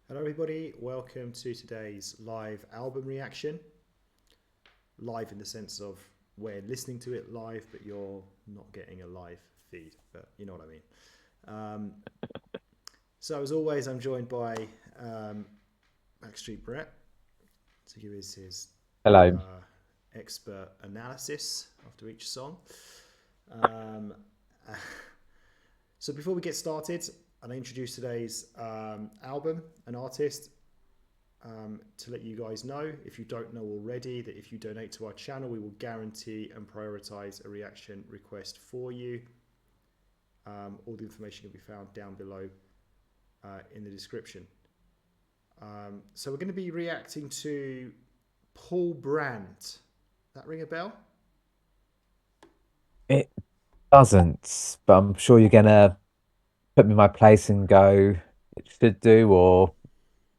Hello everybody, welcome to today's live album reaction. Live in the sense of we're listening to it live, but you're not getting a live feed, but you know what I mean. So as always, I'm joined by Backstreet Brett to give us his Hello. expert analysis after each song. So before we get started, I'll introduce today's album and artist to let you guys know, if you don't know already, that if you donate to our channel, we will guarantee and prioritize a reaction request for you. All the information can be found down below in the description. So we're going to be reacting to Paul Brandt. That ring a bell? It doesn't, but I'm sure you're gonna put me in my place and go, it should do, or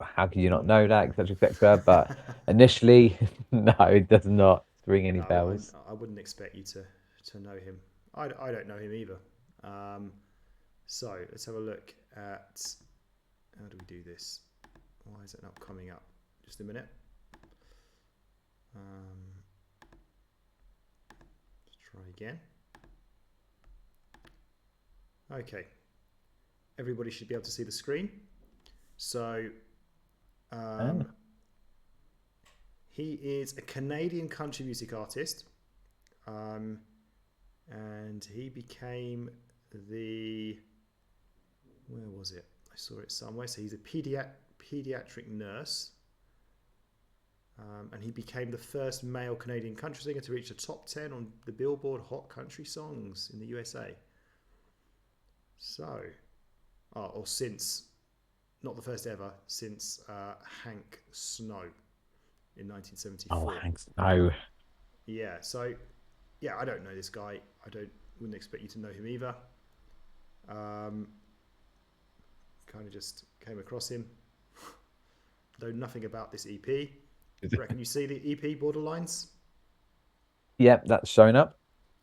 how can you not know that, etc., etc. But initially, no, it does not ring any No, bells. I wouldn't expect you to know him. I don't know him either. So let's have a look at, how do we do this? Why is it not coming up? Just a minute. Let's try again. Okay. Everybody should be able to see the screen. So he is a Canadian country music artist, and he became where was it? I saw it somewhere. So he's a pediatric nurse, and he became the first male Canadian country singer to reach the top 10 on the Billboard Hot Country Songs in the USA. So, or since, not the first ever, since Hank Snow in 1974. Oh, thanks. No. Yeah, so, yeah, I don't know this guy. Wouldn't expect you to know him either. Kind of just came across him. Know nothing about this EP. Reckon you see the EP Borderlines? Yep, that's showing up.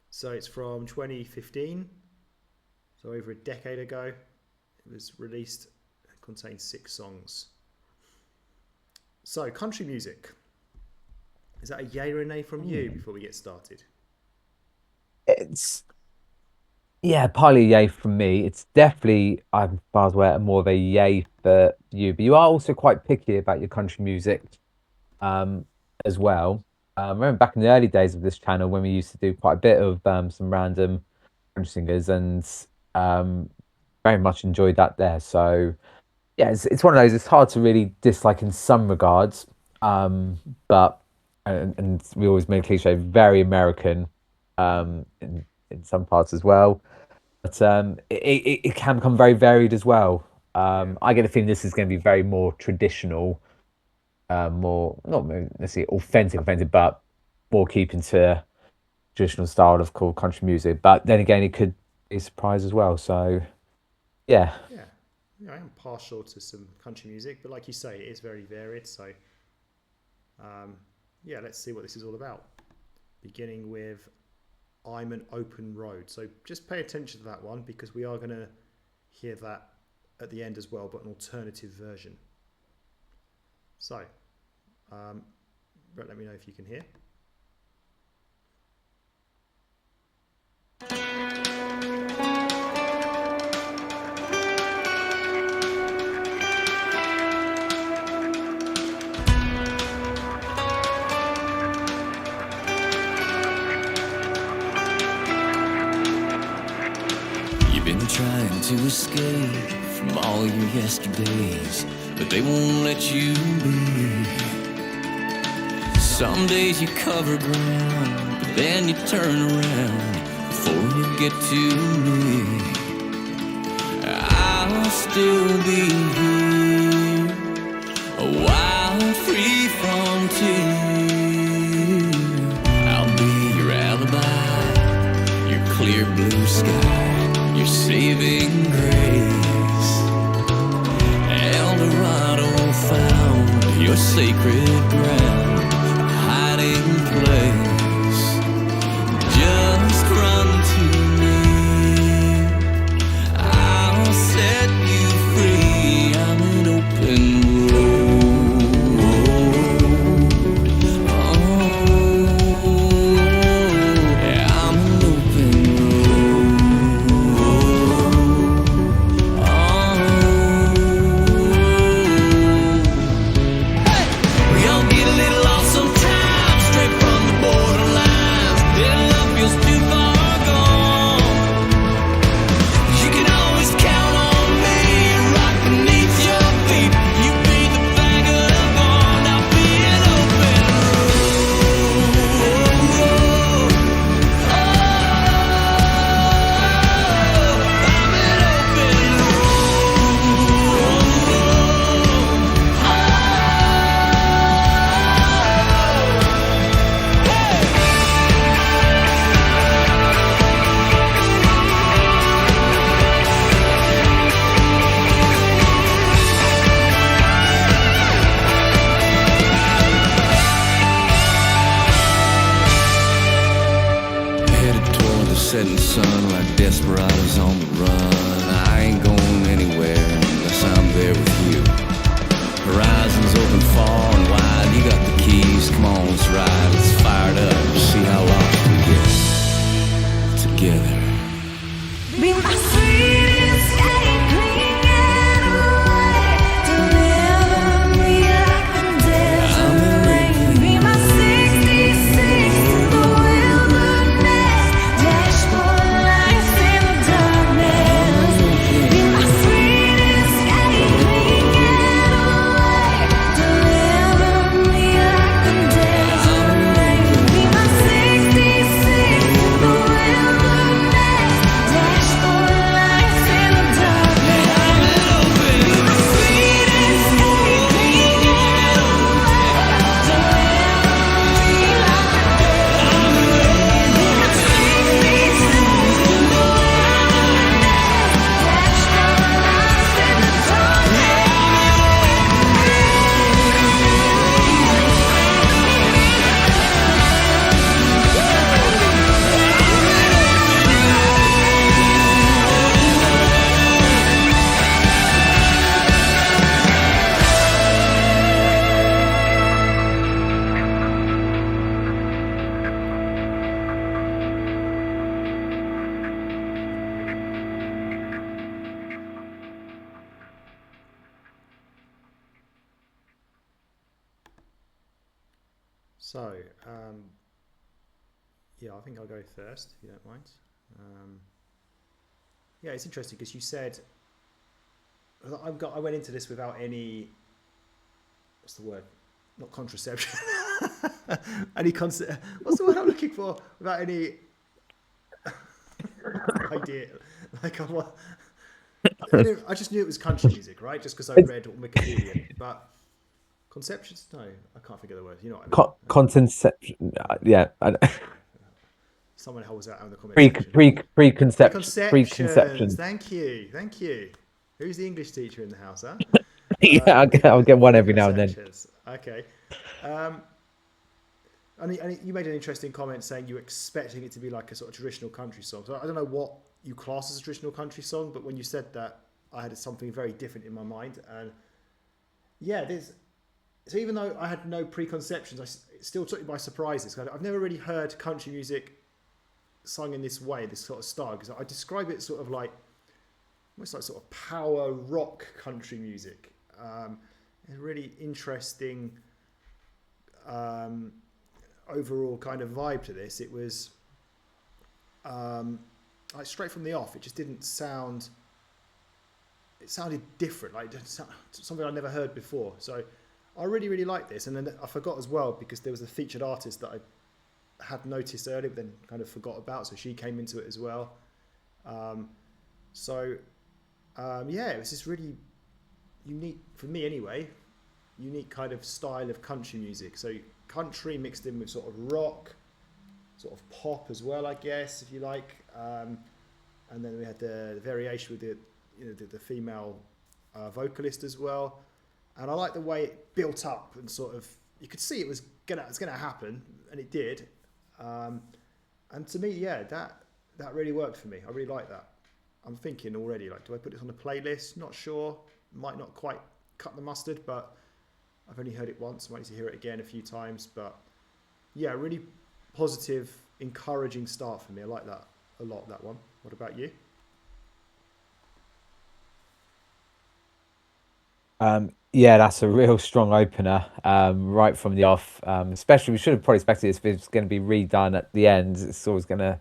So it's from 2015. So over a decade ago. It was released. It contains 6 songs. So country music. Is that a yay or a nay from you before we get started? It's partly yay from me. It's definitely, as far as aware, more of a yay for you. But you are also quite picky about your country music, as well. I remember back in the early days of this channel when we used to do quite a bit of some random country singers, and very much enjoyed that there. So yeah, it's one of those. It's hard to really dislike in some regards, but and we always make cliche very American in some parts as well. But it can become very varied as well. I get the feeling this is going to be very more traditional, more not necessarily authentic, but more keeping to traditional style of cool country music. But then again, it could be a surprise as well. So yeah. Yeah, I am partial to some country music, but like you say, it is very varied. So yeah, let's see what this is all about. Beginning with I'm an Open Road. So just pay attention to that one, because we are going to hear that at the end as well, but an alternative version. So, Brett, let me know if you can hear. Been trying to escape from all your yesterdays, but they won't let you be. Some days you cover ground, but then you turn around before you get to me. I'll still be here, a while free from tears. I'll be your alibi, your clear blue sky, your saving grace. Eldorado found, your sacred ground, hiding place. Just run to me, I'll set you free. I'm an open So, yeah, I think I'll go first, if you don't mind. Yeah, it's interesting because you said I went into this without any, what's the word? Not contraception. What's the word I'm looking for? Without any idea. Like I just knew it was country music, right? Just because I read on Wikipedia. But conceptions? No, I can't think of the word. You know what I mean? Conception. Yeah. Someone holds out in the comment section. Preconceptions. Thank you. Who's the English teacher in the house, huh? Yeah, I'll get one every now and then. Okay. And you made an interesting comment saying you were expecting it to be like a sort of traditional country song. So I don't know what you class as a traditional country song, but when you said that, I had something very different in my mind. And yeah, so even though I had no preconceptions, it still took me by surprise. I've never really heard country music sung in this way, this sort of style, because I describe it sort of like almost like sort of power rock country music. A really interesting overall kind of vibe to this. It was like straight from the off. It just didn't sound. It sounded different, like something I'd never heard before. So I really liked this, and then I forgot as well because there was a featured artist that I had noticed earlier, but then kind of forgot about. So she came into it as well. Yeah, it was this really unique, for me anyway, unique kind of style of country music. So country mixed in with sort of rock, sort of pop as well, I guess, if you like. And then we had the variation with the female vocalist as well. And I like the way it built up and sort of, you could see it's gonna happen, and it did. And to me, yeah, that really worked for me. I really like that. I'm thinking already, like, do I put this on a playlist? Not sure. Might not quite cut the mustard, but I've only heard it once. Might need to hear it again a few times. But yeah, really positive, encouraging start for me. I like that a lot, that one. What about you? Yeah, that's a real strong opener right from the off. Especially, we should have probably expected this if it's going to be redone at the end. It's always going to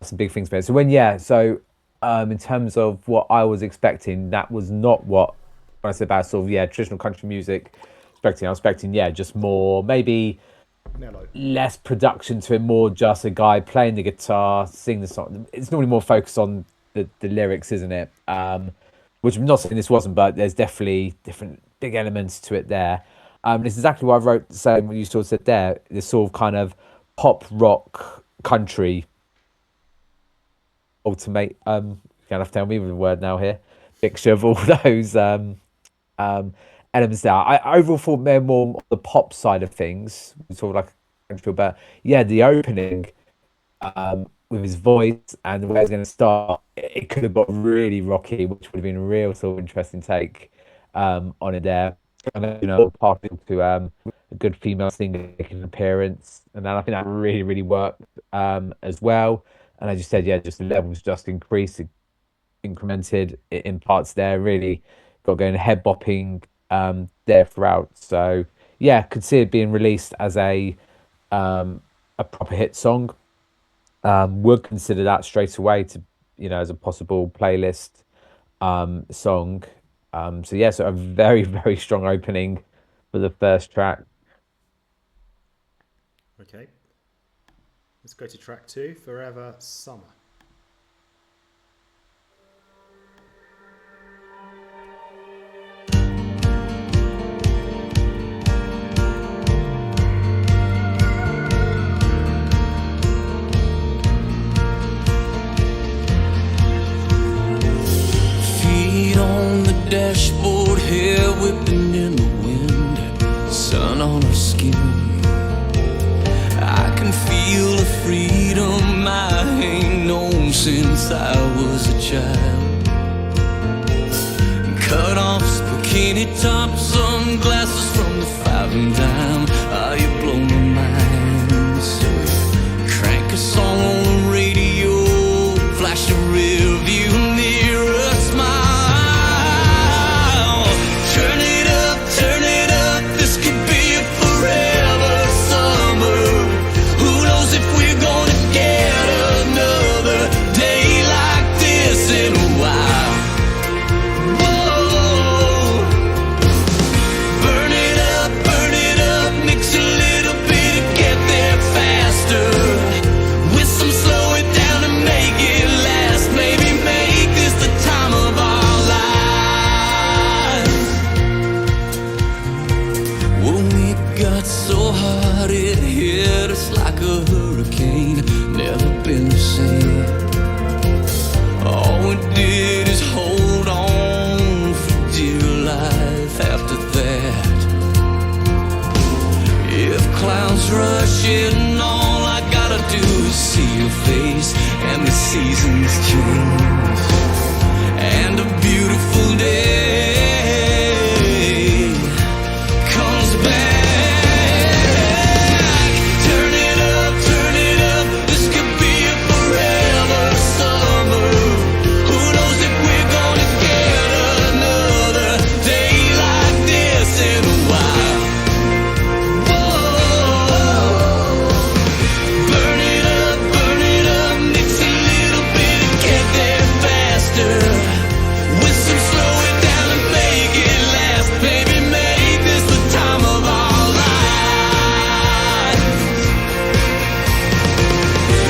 have some big things for it. So in terms of what I was expecting, that was not what when I said about sort of traditional country music. I was expecting just more, maybe mellow, less production to it, more just a guy playing the guitar, singing the song. It's normally more focused on the lyrics, isn't it? Which I'm not saying this wasn't, but there's definitely different big elements to it there. It's exactly what I wrote, saying what you sort of said there. This sort of kind of pop rock country ultimate. You're gonna have to tell me the word now here. Mixture of all those elements there. I overall thought they're more on the pop side of things, sort of like country, but yeah, the opening with his voice and the way it's going to start, it could have got really rocky, which would have been a real sort of interesting take on it there. And partly to a good female singer making an appearance, and then I think that really worked as well. And as you said, just the levels just increased, incremented in parts there. Really got going head bopping there throughout. So yeah, could see it being released as a proper hit song. Would consider that straight away to as a possible playlist song. So a very strong opening for the first track. Okay, let's go to track 2, Forever Summer. Dashboard, hair whipping in the wind, sun on her skin. I can feel the freedom I ain't known since I was a child. Cut off bikini tops, sunglasses from the 5 and dime. You blow my mind. So crank a song on the radio, flash a rear view mirror, smile. Turn it up, this could be a forever summer. shit, and all I gotta do is see your face, and the seasons change, and a beautiful day comes back. Turn it up, this could be a forever summer. Who knows if we're gonna get another day like this in a while. Burn it up, mix a little bit and get there faster. With some slow it down and make it last. Baby, make this the time of our lives.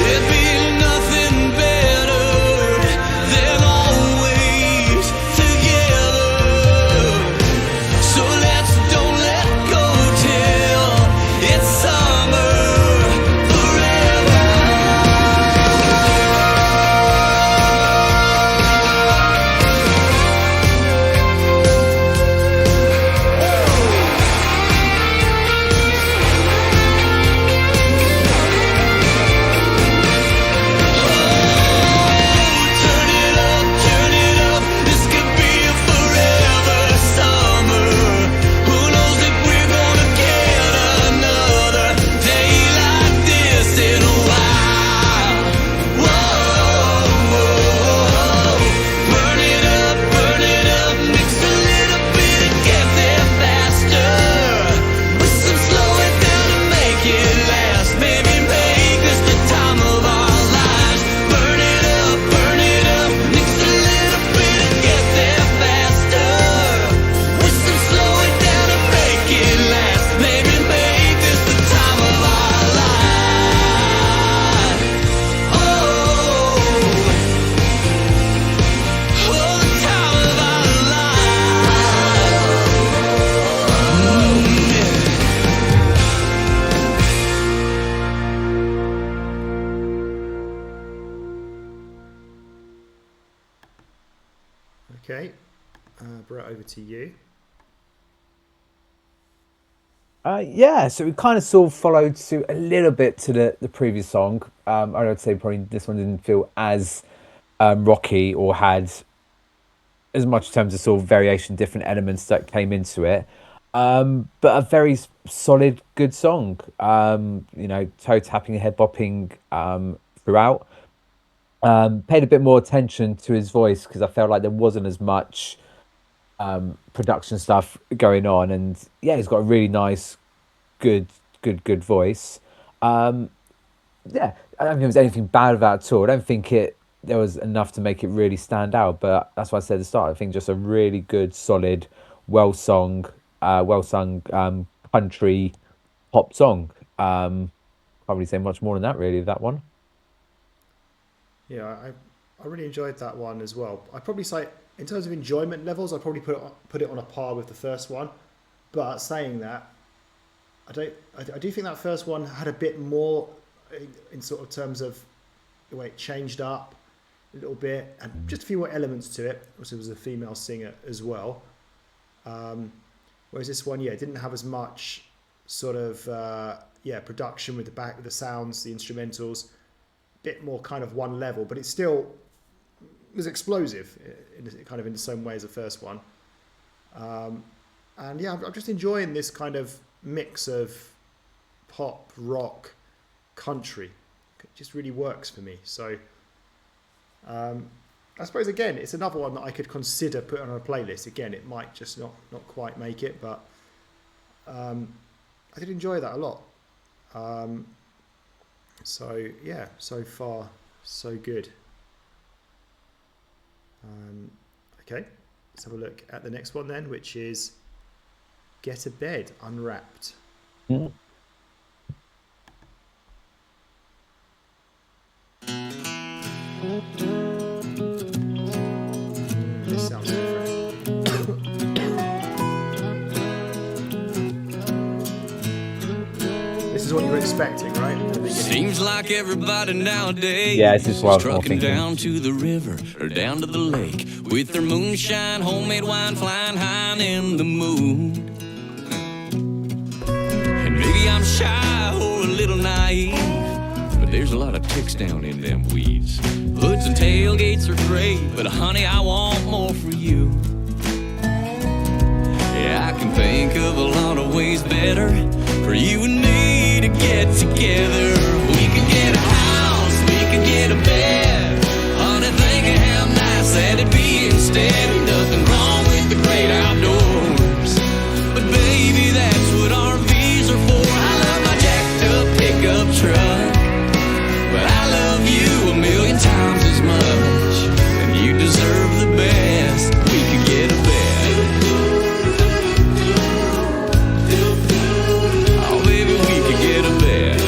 There'd be nothing better than always together. So don't let go till it's summer forever. Turn it up, this could be a forever summer. Who knows if we're gonna get another day like this in a while. Whoa. Burn it up, mix a little bit and get there faster. With some slow it down and make it last. Maybe make this the time of our lives. Burn it up, mix a little bit and get there faster. With some slow it down and make it last. Maybe make this the time of our lives. Oh, the time of our Okay, Brett, over to you. Yeah, so it kind of sort of followed suit a little bit to the previous song. I would say probably this one didn't feel as rocky or had as much in terms of sort of variation, different elements that came into it. But a very solid, good song. Toe tapping, head bopping throughout. Paid a bit more attention to his voice because I felt like there wasn't as much production stuff going on, and yeah, he's got a really nice, good voice. Yeah, I don't think there was anything bad about it at all. I don't think there was enough to make it really stand out, but that's why I said at the start. I think just a really good, solid, well sung country pop song. Can't really say much more than that, really. That one. Yeah, I really enjoyed that one as well. I'd probably say, in terms of enjoyment levels, I'd probably put it on a par with the first one. But saying that, I do think that first one had a bit more in sort of terms of the way it changed up a little bit, and just a few more elements to it. Also, it was a female singer as well. Whereas this one, yeah, didn't have as much sort of production with the sounds, the instrumentals. Bit more kind of one level, but it still was explosive in the same way as the first one. And yeah, I'm just enjoying this kind of mix of pop, rock, country. It just really works for me. So I suppose, again, it's another one that I could consider putting on a playlist. Again, it might just not quite make it, but I did enjoy that a lot. So yeah, so far so good. Okay, let's have a look at the next one then, which is Get a Bed Unwrapped. Mm. This sounds different. This is what you were expecting, right? Seems like everybody nowadays Yeah, this is what I was more trucking thinking. down to the river or down to the lake with their moonshine, homemade wine, flying high and in the mood. And maybe I'm shy or a little naive, naive, but there's a lot of ticks down in them weeds. Hoods and tailgates are great, but honey, I want more for you. Yeah, I can think of a lot of ways better for you and me to get together. We could get a house, we could get a bed. Honey, think of how nice that'd be instead. Nothing wrong with the great outdoors, but baby, that's what RVs are for. I love my jacked up pickup truck, but I love you a million times as much, and you deserve the best. We could get a bed. Oh, baby, we could get a bed.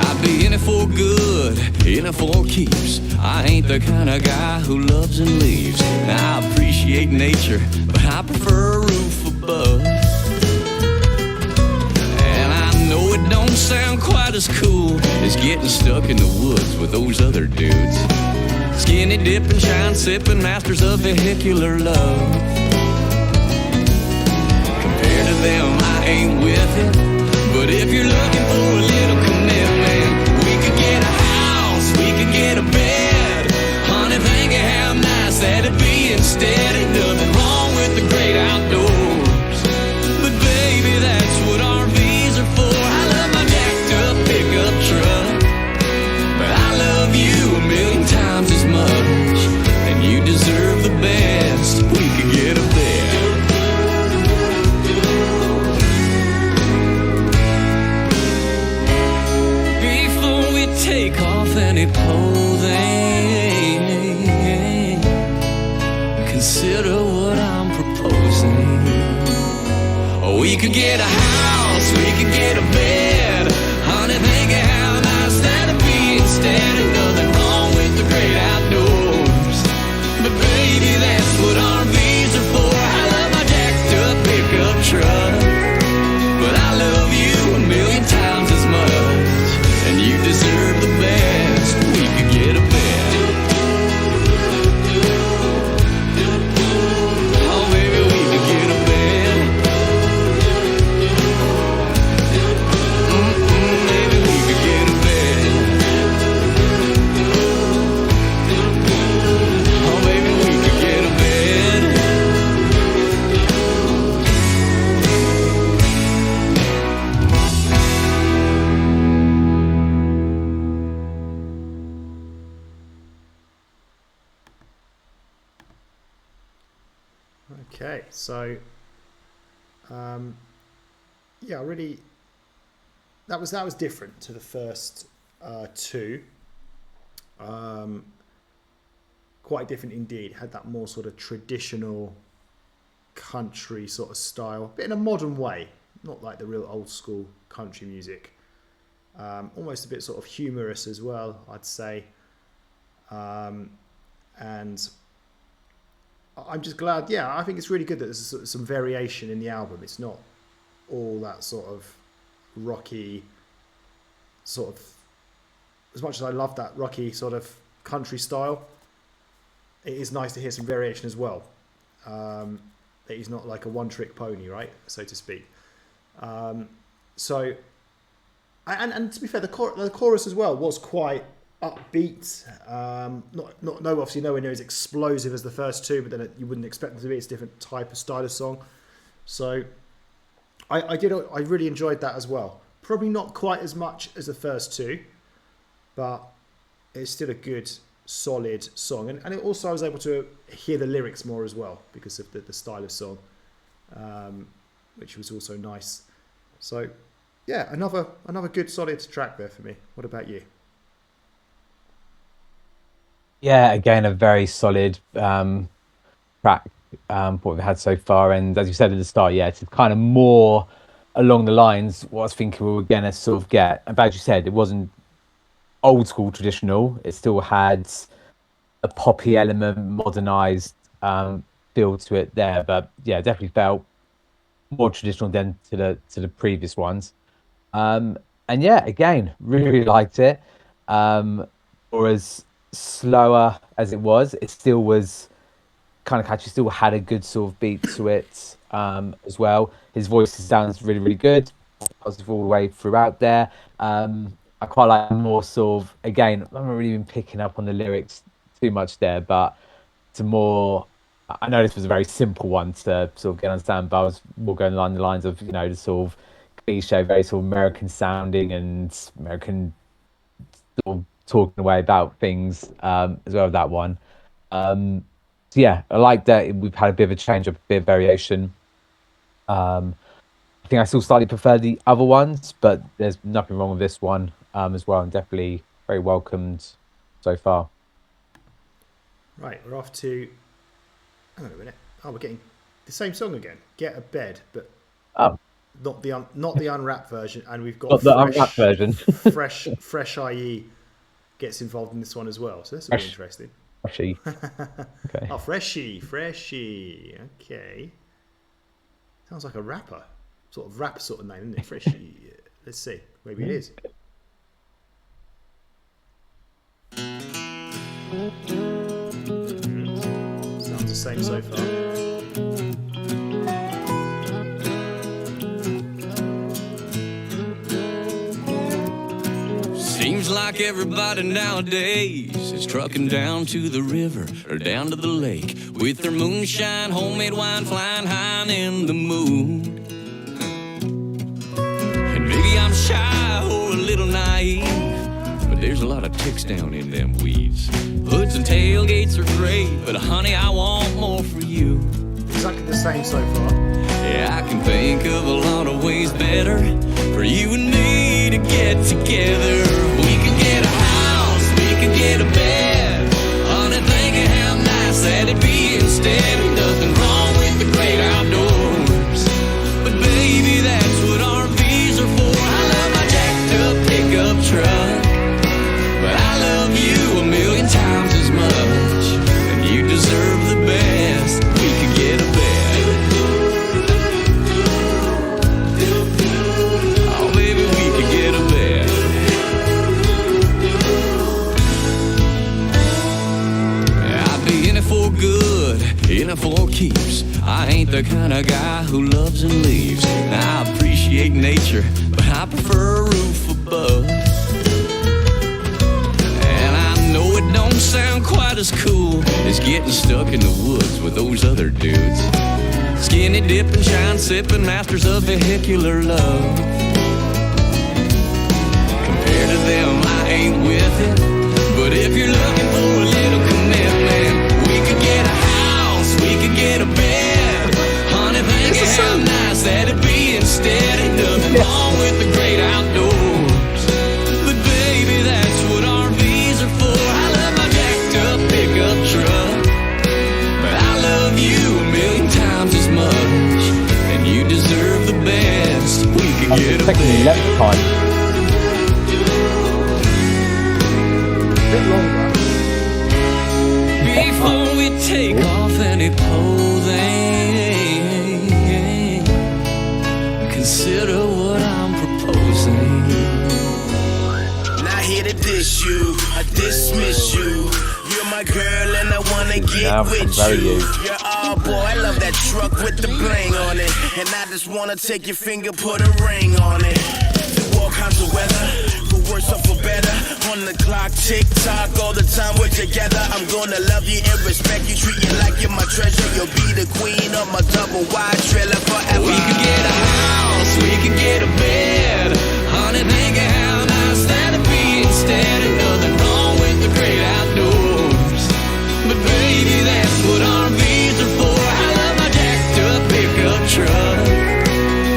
I'd be in it for good, in it for keeps. I ain't the kind of guy who loves and leaves. I appreciate nature, but I prefer a roof above. And I know it don't sound quite as cool as getting stuck in the woods with those other dudes. Skinny dipping, shine sipping, masters of vehicular love. Compared to them, I ain't with it. But if you're looking for a little commitment, we could get a house, we could get a bed. Honey, think of how nice that'd be instead. Ain't nothing wrong with the great outdoors, but baby, that's what RVs are for. I love my jacked up pickup truck, but I love you a million times as much, and you deserve the best. We could get a bed. Before we take off any clothing, consider what I'm proposing. We could get a house, we could get a bed. Honey, think of how nice that'd be instead. Ain't nothing wrong with the great outdoors, but baby, that's what RVs are for. I love my jacked up pickup truck, but I love you a million times as much, and you deserve the best. We could get a bed. Oh, baby, we could get a bed. Baby, we could get a bed. Oh, baby, we could get a bed. Okay, so yeah, really, that was different to the first two. Quite different indeed. Had that more sort of traditional country sort of style, but in a modern way, not like the real old school country music. Almost a bit sort of humorous as well, I'd say. And I'm just glad, yeah, I think it's really good that there's some variation in the album. It's not all that sort of rocky sort of, as much as I love that rocky sort of country style, it is nice to hear some variation as well. That he's not like a one-trick pony, right, so to speak. So, and to be fair, the chorus as well was quite upbeat. Not obviously nowhere near as explosive as the first two, but then you wouldn't expect them to be. It's a different type of style of song. So I really enjoyed that as well. Probably not quite as much as the first two, but it's still a good, solid song. And it also I was able to hear the lyrics more as well because of the style of song, which was also nice. So yeah, another good solid track there for me. What about you? Yeah, again, a very solid track what we've had so far. And as you said at the start, yeah, it's kind of more along the lines what I was thinking we were going to sort of get. And as you said, it wasn't old school traditional. It still had a poppy element, modernized feel to it there. But yeah, definitely felt more traditional than to the previous ones. And yeah, again, really liked it. Or as slower as it was, it still was kind of catchy. Still had a good sort of beat to it as well. His voice sounds really, really good. Positive all the way throughout there. I quite like more sort of, again, I'm not really even picking up on the lyrics too much there, but to more, I know this was a very simple one to sort of get understand, but I was more going along the lines of, you know, the sort of cliche, very sort of American sounding and American sort of talking away about things as well with that one. So yeah, I like that we've had a bit of a change up, a bit of variation. I think I still slightly prefer the other ones, but there's nothing wrong with this one as well, and definitely very welcomed so far. Right, we're off to. Hang on a minute. Oh, we're getting the same song again. Get a bed, but not the unwrapped version. And we've got not the unwrapped version. fresh IE gets involved in this one as well. So this will be interesting. Freshy. Okay. Oh, freshy. Okay. Sounds like a rapper. Sort of rapper sort of name, isn't it? Freshy. Let's see. Maybe it is. Sounds the same so far. Seems like everybody nowadays is trucking down to the river or down to the lake with their moonshine, homemade wine, flying high and in the mood. And maybe I'm shy or a little naive, but there's a lot of ticks down in them weeds. Hoods and tailgates are great, but honey, I want more for you. Exactly the same so far. Yeah, I can think of a lot of ways better for you and me to get together. We can get a house, we can get a bed. Honey, think of how nice that'd be instead. Nothing wrong with the great outdoors, but baby, that's what RVs are for. I love my jacked up pickup truck, but I love you a million times as much, and you deserve the best. We could get a bed. Oh, baby, we could get a bed. I'd be in it for good, in it for keeps. I ain't the kind of guy who loves and leaves. Now, I appreciate nature, but I prefer a roof above. And I know it don't sound quite as cool as getting stuck in the woods with those other dudes. Skinny dipping, shine sipping, masters of vehicular love. Compared to them, I ain't with it. But if you're looking for a little commitment, we could get a house, we could get a bed. Honey, think of how nice that'd be instead. Ain't nothing wrong with the great outdoors, but baby, that's what RVs are for. I love my jacked up pickup truck, but I love you a million times as much, and you deserve the best. We could get a bed. Left time. Bit longer. Before we take off any clothing, consider what I'm proposing. Not here to diss you, I dismiss you. You're my girl and I wanna get with you. You're all boy, I love that truck with the bling on it, and I just wanna take your finger, put a ring on it. Through all kinds of weather, for worse or for better. On the clock, tick tock, all the time we're together. I'm gonna love you and respect you, treat you like you're my treasure. You'll be the queen of my double wide trailer forever. We could get a house, we could get a bed. Honey, think of how nice that'd be instead. Ain't nothing wrong with the great outdoors, but baby, that's what RVs are for. I love my jacked up pickup truck,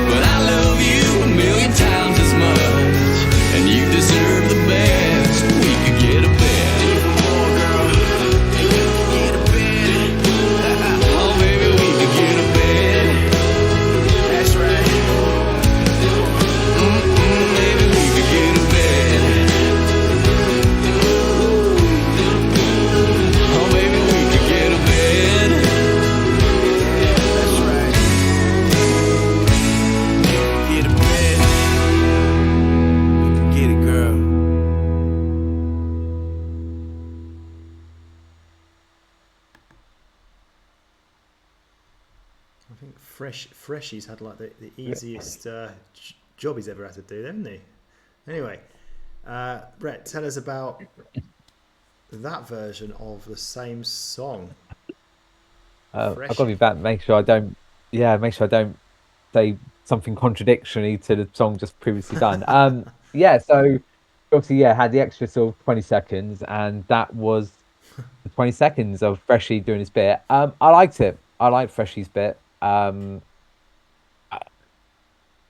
but I love you a million times as much, and you deserve the best. We could get a bed. Oh, baby, we could get a bed. That's right. Baby, we could get a bed. I think Freshy's had like the easiest job he's ever had to do, haven't he? Anyway, Brett, tell us about that version of the same song. I've got to be back. Make sure I don't say something contradictory to the song just previously done. So obviously, had the extra sort of 20 seconds, and that was the 20 seconds of Freshy doing his bit. I liked it. I liked Freshy's bit. I mean,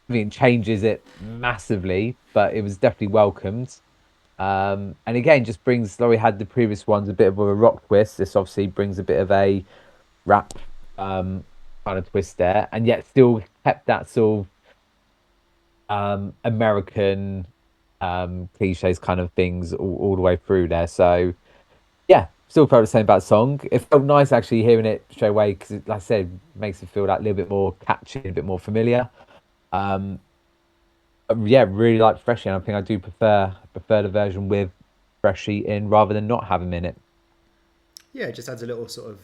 it changes it massively, but it was definitely welcomed. And again, just brings, though we had the previous ones, a bit of a rock twist. This obviously brings a bit of a rap kind of twist there, and yet still kept that sort of American cliches kind of things all the way through there. So yeah, still felt the same about the song. It felt nice actually hearing it straight away because, like I said, makes it feel that little bit more catchy, a bit more familiar. Really like Freshy, and I think I do prefer the version with Freshy in rather than not have him in it. Yeah, it just adds a little sort of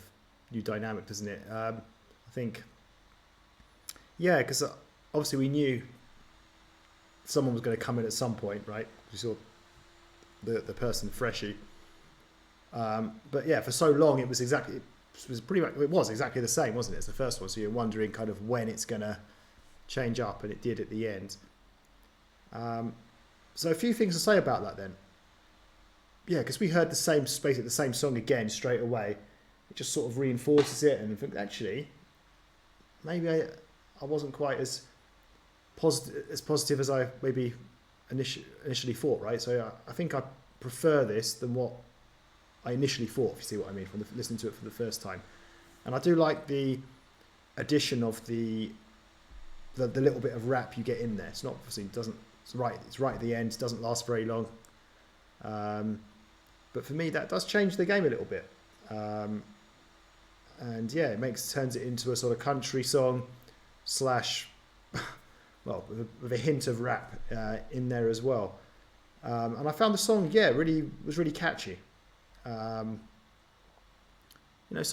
new dynamic, doesn't it? I think, because obviously we knew someone was going to come in at some point, right? We saw the person Freshy, but yeah, for so long it was exactly the same, wasn't it? It's the first one, so you're wondering kind of when it's going to change up, and it did at the end. So a few things to say about that then. Yeah, because we heard the same song again straight away. It just sort of reinforces it, and I think actually maybe I wasn't quite as positive as I maybe initially thought, right? So I think I prefer this than what I initially thought, if you see what I mean, from listening to it for the first time. And I do like the addition of the little bit of rap you get in there. It's not obviously it's right at the end. It doesn't last very long. But for me, that does change the game a little bit. And yeah, it turns it into a sort of country song / well, with a hint of rap in there as well. And I found the song, was really catchy. So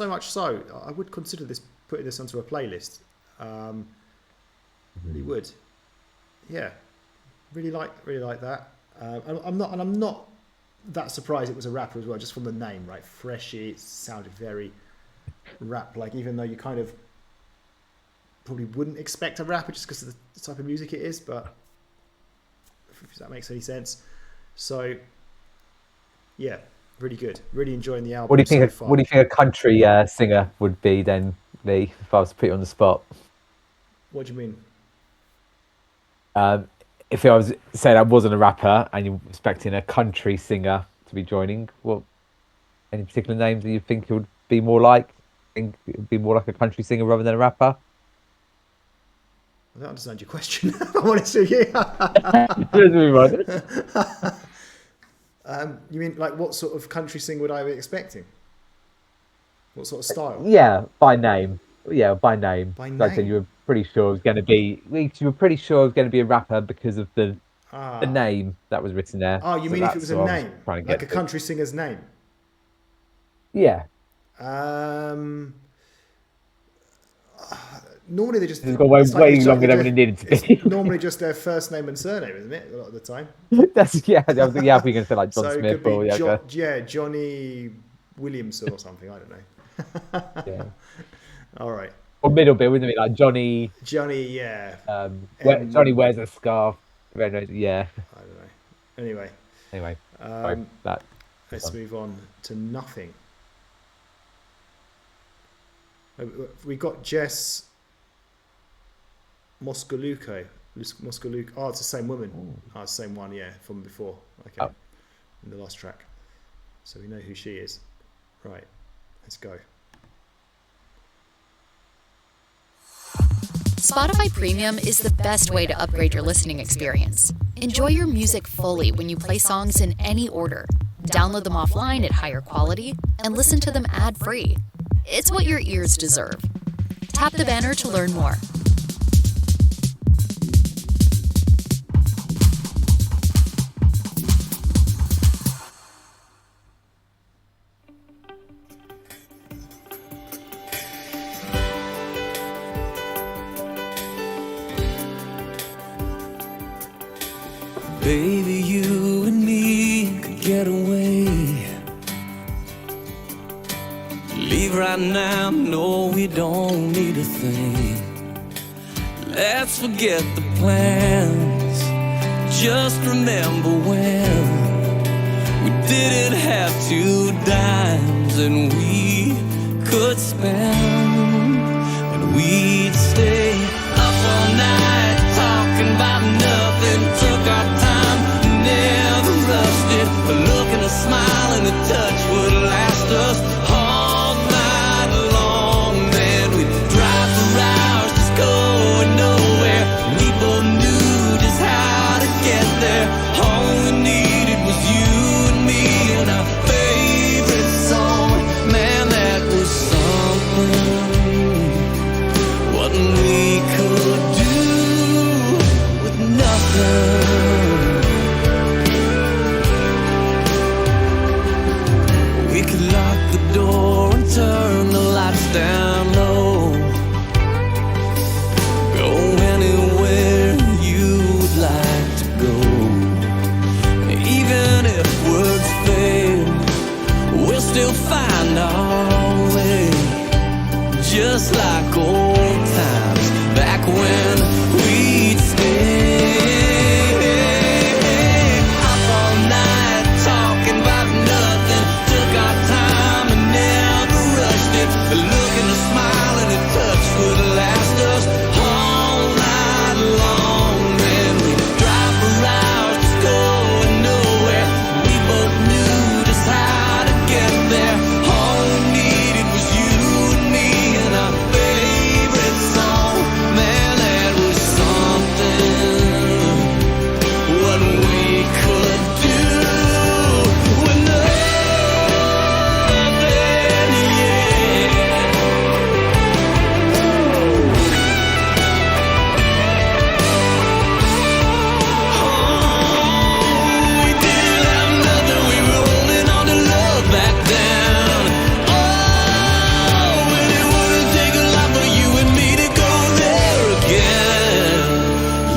much so, I would consider putting this onto a playlist. Really would. Yeah, really like that. I'm not that surprised it was a rapper as well, just from the name, right? Freshy, it sounded very rap-like, even though you kind of probably wouldn't expect a rapper just because of the type of music it is, but if that makes any sense. So yeah, really good. Really enjoying the album. What do you think? So far. What do you think a country singer would be then, Lee? If I was to put you on the spot. What do you mean? If I was saying I wasn't a rapper and you're expecting a country singer to be joining, any particular names that you think it would be more like? Think it would be more like a country singer rather than a rapper? I don't understand your question. I'm honest with you. You mean like what sort of country singer would I be expecting? What sort of style? Yeah, by name. Yeah, by name. By name. Like I said, you were pretty sure it was going to be. You were pretty sure it was going to be a rapper because of the name that was written there. Oh, you mean if it was a name, like a country singer's name? Yeah. Normally they just. It's got way longer than it needed to be. It's normally just their first name and surname, isn't it? A lot of the time. That's I was thinking, we're going to say like John so Smith it could be or Johnny Williamson or something. I don't know. Yeah. All right. Or middle bit, wouldn't it be like Johnny? Yeah. Johnny wears a scarf. Yeah. I don't know. Anyway. Let's move on to Nothing. We got Jess Moskaluko. Oh, it's the same woman. Oh, it's the same one, yeah, from before. Okay. In the last track. So we know who she is. Right. Let's go. Spotify Premium is the best way to upgrade your listening experience. Enjoy your music fully when you play songs in any order. Download them offline at higher quality and listen to them ad-free. It's what your ears deserve. Tap the banner to learn more. Baby, you and me could get away. Leave right now, no, we don't need a thing. Let's forget the plans, just remember when we didn't have 2 dimes and we could spend, and we'd stay up all night talking about nothing, took our time, never rushed it, a look and a smile and a touch would last us all night long. Then we'd drive for hours just going nowhere, we both knew just how to get there. All we needed was you and me and our favorite song. Man, that was something, what we could do with nothing. We could lock the door and turn the lights down low, go anywhere you'd like to go. Even if words fail, we'll still find our way, just like old times back when we'd stay up all night talking about nothing, took our time and never rushed it, a look and a smile and a touch would last us all night long. Then we'd drive for hours just going nowhere, we both knew just how to get there. All we needed was you and me and our favorite song. Man, that was something, what we could do with nothing, yeah. We didn't have nothing, we were holding on to love back then. Oh, and it wouldn't take a lot for you and me to go there again.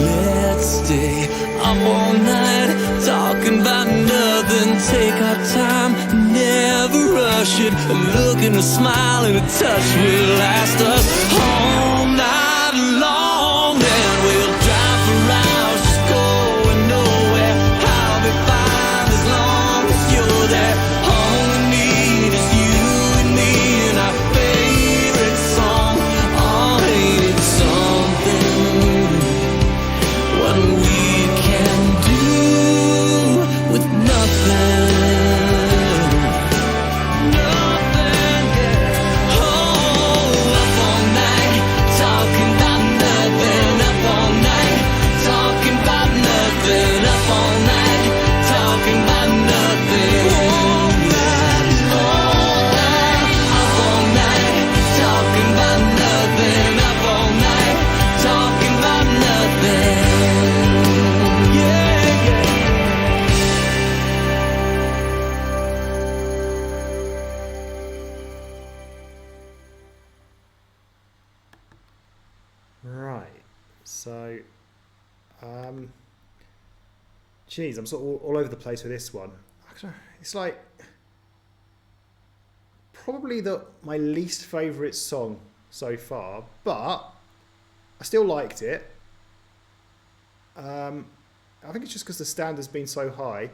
Let's stay up all night talking about nothing, take our time, never rush it, a look and a smile and a touch will last us all night long. Then we'll drive for hours just going nowhere, I'll be fine as long as you're there. All we need is you and me and our favorite song. Oh, ain't it something, what we can do with nothing. Nothing, yeah. Oh, up all night talking about nothing, up all night talking about nothing, up all night talking about nothing. All night, up all night talking about nothing, up all night talking about nothing. Yeah, yeah. Right. So, geez, I'm sort of all over the place with this one. It's like probably my least favourite song so far, but I still liked it. I think it's just because the standard's been so high,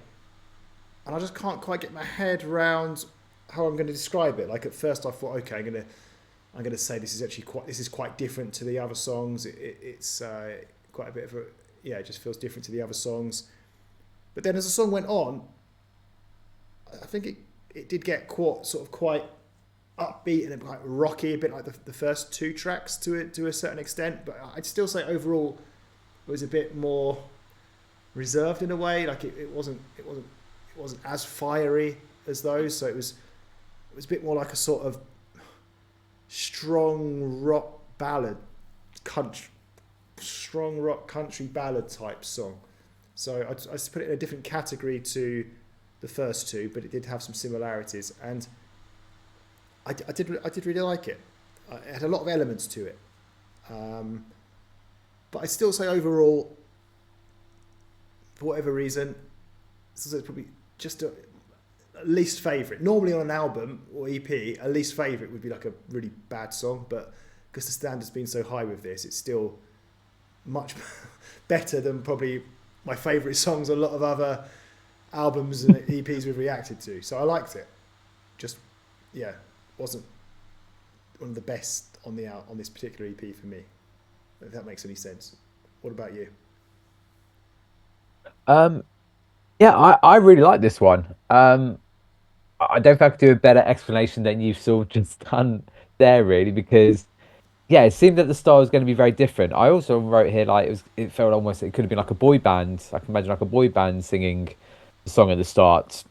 and I just can't quite get my head around how I'm going to describe it. Like at first, I thought, okay, I'm gonna say this is quite different to the other songs. It's quite a bit of a, yeah, it just feels different to the other songs. But then as the song went on, I think it did get quite upbeat and quite rocky, a bit like the first 2 tracks to a certain extent. But I'd still say overall it was a bit more reserved in a way. Like it wasn't as fiery as those. So it was a bit more like a sort of strong rock country ballad type song. So I just put it in a different category to the first 2, but it did have some similarities, and I did really like it. It had a lot of elements to it, but I'd still say overall for whatever reason, it's probably just a least favourite. Normally on an album or EP, a least favourite would be like a really bad song, but because the standard's been so high with this, it's still much better than probably my favourite songs on a lot of other albums and EPs we've reacted to. So I liked it. Just, yeah, wasn't one of the best on this particular EP for me, if that makes any sense. What about you? Yeah, I really like this one. I don't think I could do a better explanation than you've sort of just done there, really, because yeah, it seemed that the style was going to be very different. I also wrote here like it felt almost it could have been like a boy band. I can imagine like a boy band singing the song at the start,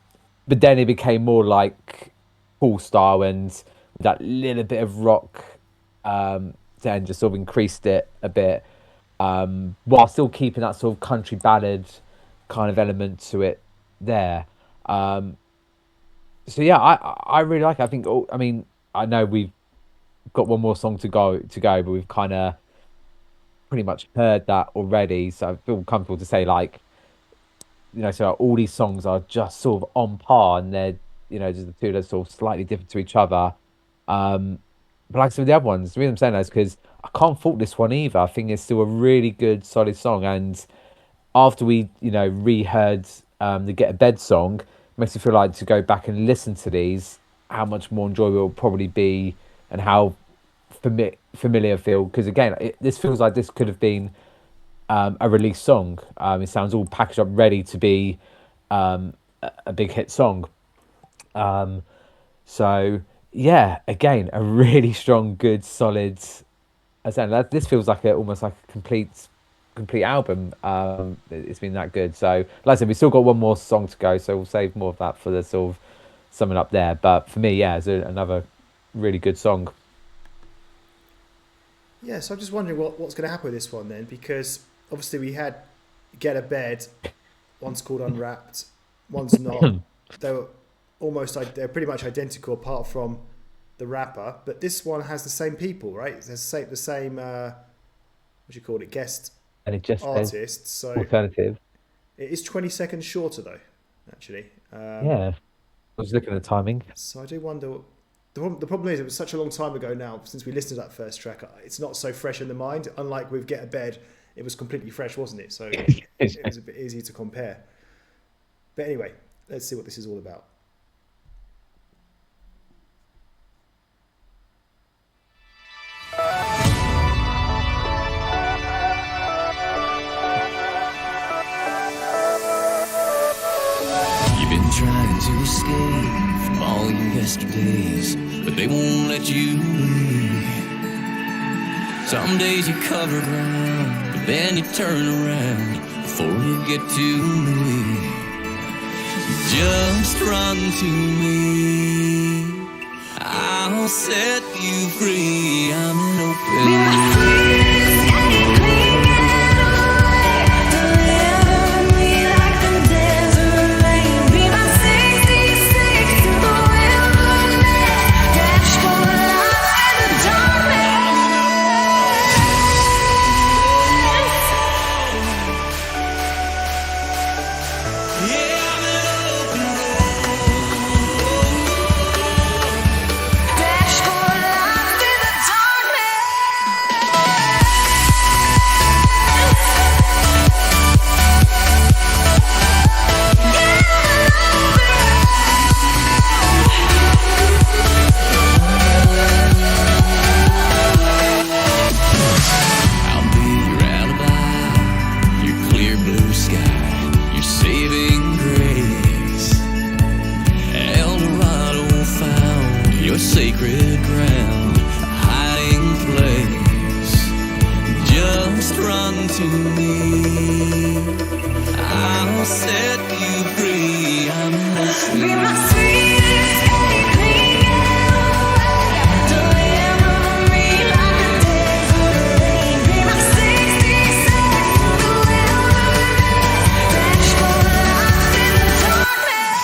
but then it became more like Paul style and that little bit of rock, then just sort of increased it a bit, while still keeping that sort of country ballad kind of element to it there. So yeah, I really like it. I think. I mean, I know we've got one more song to go, but we've kind of pretty much heard that already. So I feel comfortable to say like, so all these songs are just sort of on par, and they're just the two that are sort of slightly different to each other. But like some of the other ones, the reason I'm saying that is because I can't fault this one either. I think it's still a really good, solid song, and after we reheard the Get a Bed song, it makes me feel like to go back and listen to these, how much more enjoyable it will probably be, and how familiar I feel. Because again, this feels like this could have been a release song. It sounds all packaged up, ready to be a big hit song. So yeah, again, a really strong, good, solid. This feels like almost like a complete album. It's been that good. So like I said, we've still got one more song to go, so we'll save more of that for the sort of summing up there. But for me, yeah, it's another really good song. Yeah, so I'm just wondering what's going to happen with this one then, because obviously we had Get a Bed, one's called Unwrapped, one's not. They're pretty much identical apart from the rapper, but this one has the same people, right? It's the same what do you call it, guest and it just artists. So alternative. It is 20 seconds shorter though, actually. Yeah, I was looking at the timing. So I do wonder. The problem is it was such a long time ago now since we listened to that first track. It's not so fresh in the mind. Unlike with Get a Bed, it was completely fresh, wasn't it? So it was a bit easy to compare. But anyway, let's see what this is all about. You've been trying to escape from all your yesterdays, but they won't let you leave. Some days you cover ground, but then you turn around before you get to me. Just run to me, I'll set you free. I'm an open sacred ground, a hiding place. Just run to me, I'll set you free. I'm not be my sweetest baby. Deliver me like a desert rain. Be my 60 seconds to wilderness. Dash for life in the darkness.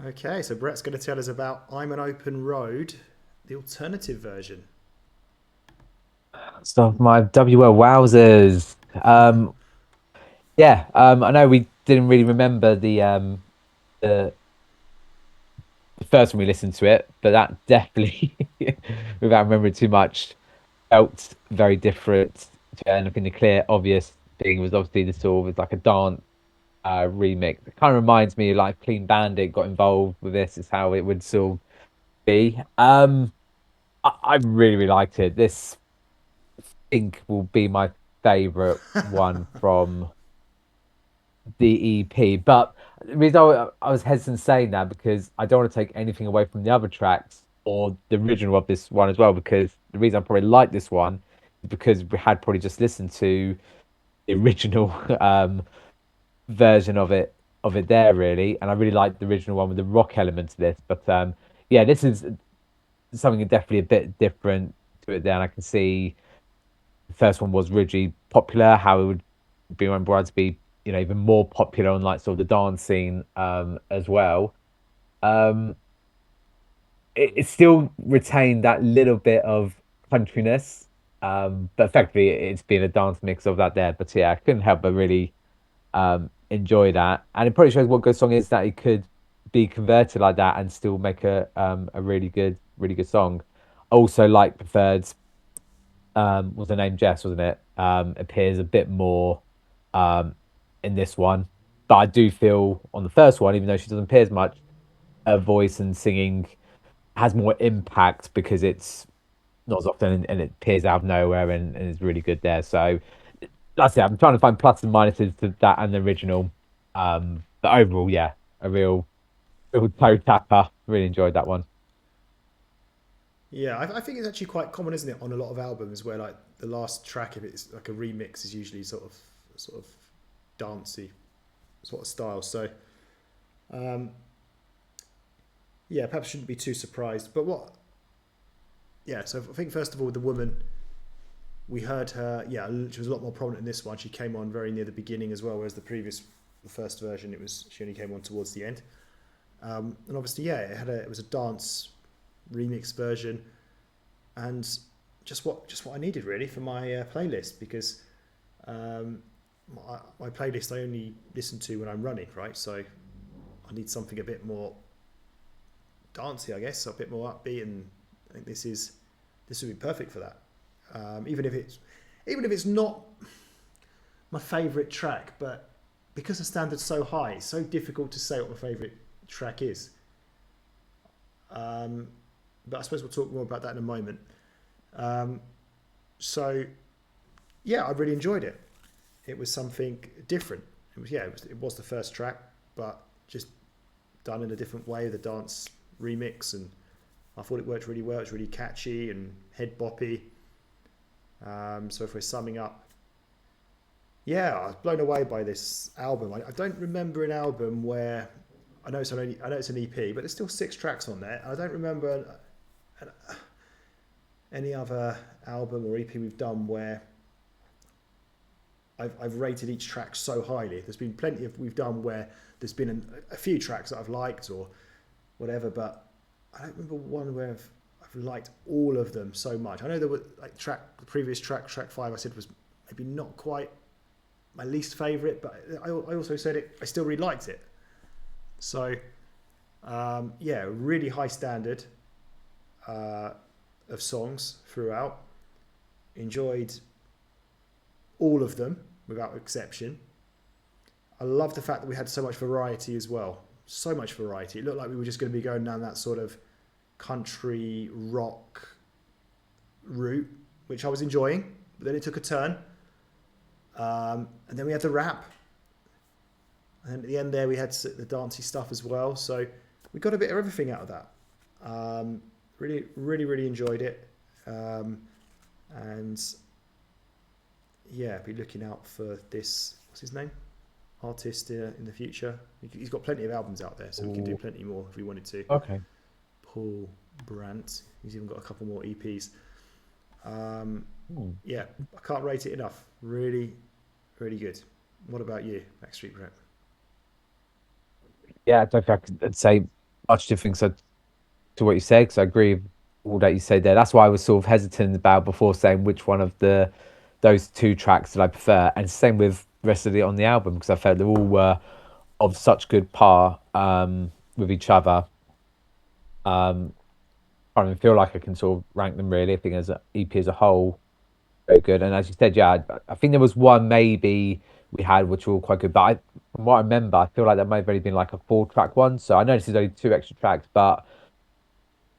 Okay, so Brett's going to tell us about I'm an Open Road, the alternative version. So my WL Wowzers. I know we didn't really remember the first when we listened to it, but that definitely, without remembering too much, felt very different to it. And I think the clear, obvious thing was obviously the sort of was like a dance remix. It kind of reminds me like Clean Bandit got involved with this. Is how it would sort of be. I really, really liked it. This I think will be my favorite one from the EP. But the reason I was hesitant saying that because I don't want to take anything away from the other tracks or the original of this one as well. Because the reason I probably like this one is because we had probably just listened to the original version of it there really, and I really like the original one with the rock element to this. But yeah, this is something definitely a bit different to it. There, and I can see the first one was really popular. How it would be remembered to be, even more popular on like sort of the dance scene as well. Um, it still retained that little bit of countryness, but effectively it's been a dance mix of that there. But yeah, I couldn't help but really enjoy that, and it probably shows what good song is that it could be converted like that and still make a really good song. Also, like preferred was the name Jess, wasn't it? Appears a bit more um in this one, but I do feel on the first one, even though she doesn't appear as much, her voice and singing has more impact because it's not as often and it appears out of nowhere and is really good there. So that's it. I'm trying to find plus and minuses to that and the original. But overall, yeah, a real toe tapper. Really enjoyed that one. Yeah, I think it's actually quite common, isn't it, on a lot of albums where like the last track, if it's like a remix, is usually sort of dancey sort of style. So um, yeah, perhaps shouldn't be too surprised. But what? Yeah, so I think first of all, the woman, we heard her. Yeah, she was a lot more prominent in this one. She came on very near the beginning as well, whereas the first version, she only came on towards the end. And obviously, yeah, it was a dance remix version, and just what I needed really for my playlist, because my playlist I only listen to when I'm running, right? So I need something a bit more dancey, I guess, a bit more upbeat, and I think this would be perfect for that. Even if it's not my favourite track, but because the standard's so high, it's so difficult to say what my favourite track is. But I suppose we'll talk more about that in a moment. So yeah, I really enjoyed it. It was something different. It was the first track, but just done in a different way, the dance remix, and I thought it worked really well. It's really catchy and head boppy. So if we're summing up, yeah, I was blown away by this album. I don't remember an album where I know it's an EP, but there's still 6 tracks on there. I don't remember any other album or EP we've done where I've rated each track so highly. There's been plenty we've done where there's been a few tracks that I've liked or whatever, but I don't remember one where I've liked all of them so much. I know there were like the previous track 5, I said was maybe not quite my least favourite, but I also said I still really liked it. So yeah, really high standard of songs throughout. Enjoyed all of them without exception. I love the fact that we had so much variety as well. So much variety. It looked like we were just going to be going down that sort of country rock route, which I was enjoying. But then it took a turn. And then we had the rap. And at the end there, we had the dancey stuff as well. So we got a bit of everything out of that. Really, really, really enjoyed it. And yeah, be looking out for this, what's his name? Artist in the future. He's got plenty of albums out there, so we can do plenty more if we wanted to. Okay. Paul Brandt. He's even got a couple more EPs. Yeah, I can't rate it enough. Really, really good. What about you, Backstreet Brett? Yeah, I don't think I could say much difference to what you said, because I agree with all that you said there. That's why I was sort of hesitant about before saying which one of those two tracks that I prefer, and same with the rest of it on the album, because I felt they all were of such good par with each other. I don't even feel like I can sort of rank them really. I think as an EP as a whole, very good. And as you said, yeah, I think there was one maybe we had which were all quite good. But from what I remember, I feel like that might have only been like a 4-track one. So I know this is only 2 extra tracks, but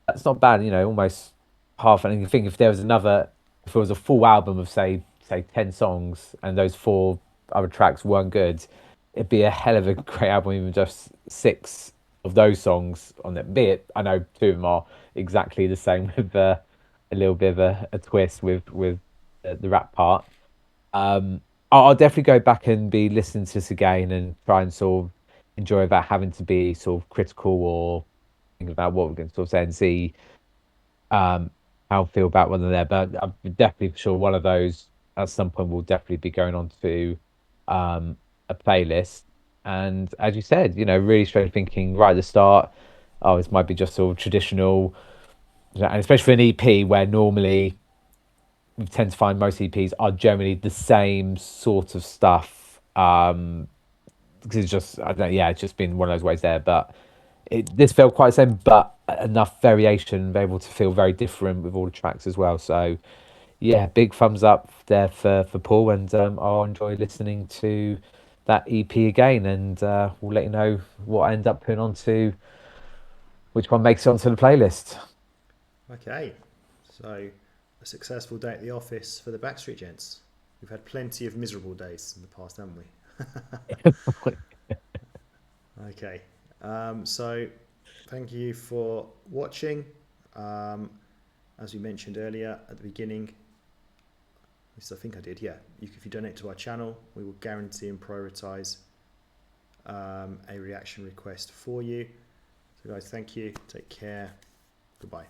that's not bad. Almost half. And you think if it was a full album of say 10 songs, and those 4 other tracks weren't good, it'd be a hell of a great album, even just 6 of those songs on it. Be it, I know 2 of them are exactly the same with a little bit of a twist with the rap part. I'll definitely go back and be listening to this again and try and sort of enjoy without having to be sort of critical or think about what we're going to sort of say and see how I feel about one of them. But I'm definitely sure one of those at some point will definitely be going on to a playlist. And as you said, really straight thinking right at the start, oh, this might be just sort of traditional, and especially for an EP where normally we tend to find most EPs are generally the same sort of stuff. Because it's just, I don't know, yeah, it's just been one of those ways there. But this felt quite the same, but enough variation, able to feel very different with all the tracks as well. So, yeah, big thumbs up there for Paul, and I'll enjoy listening to that EP again, and we'll let you know what I end up putting onto which one makes it onto the playlist. Okay, so a successful day at the office for the Backstreet Gents. We've had plenty of miserable days in the past, haven't we? Okay, so thank you for watching. As we mentioned earlier at the beginning, at least I think I did, yeah. If you donate to our channel, we will guarantee and prioritize a reaction request for you. So guys, thank you, take care, goodbye.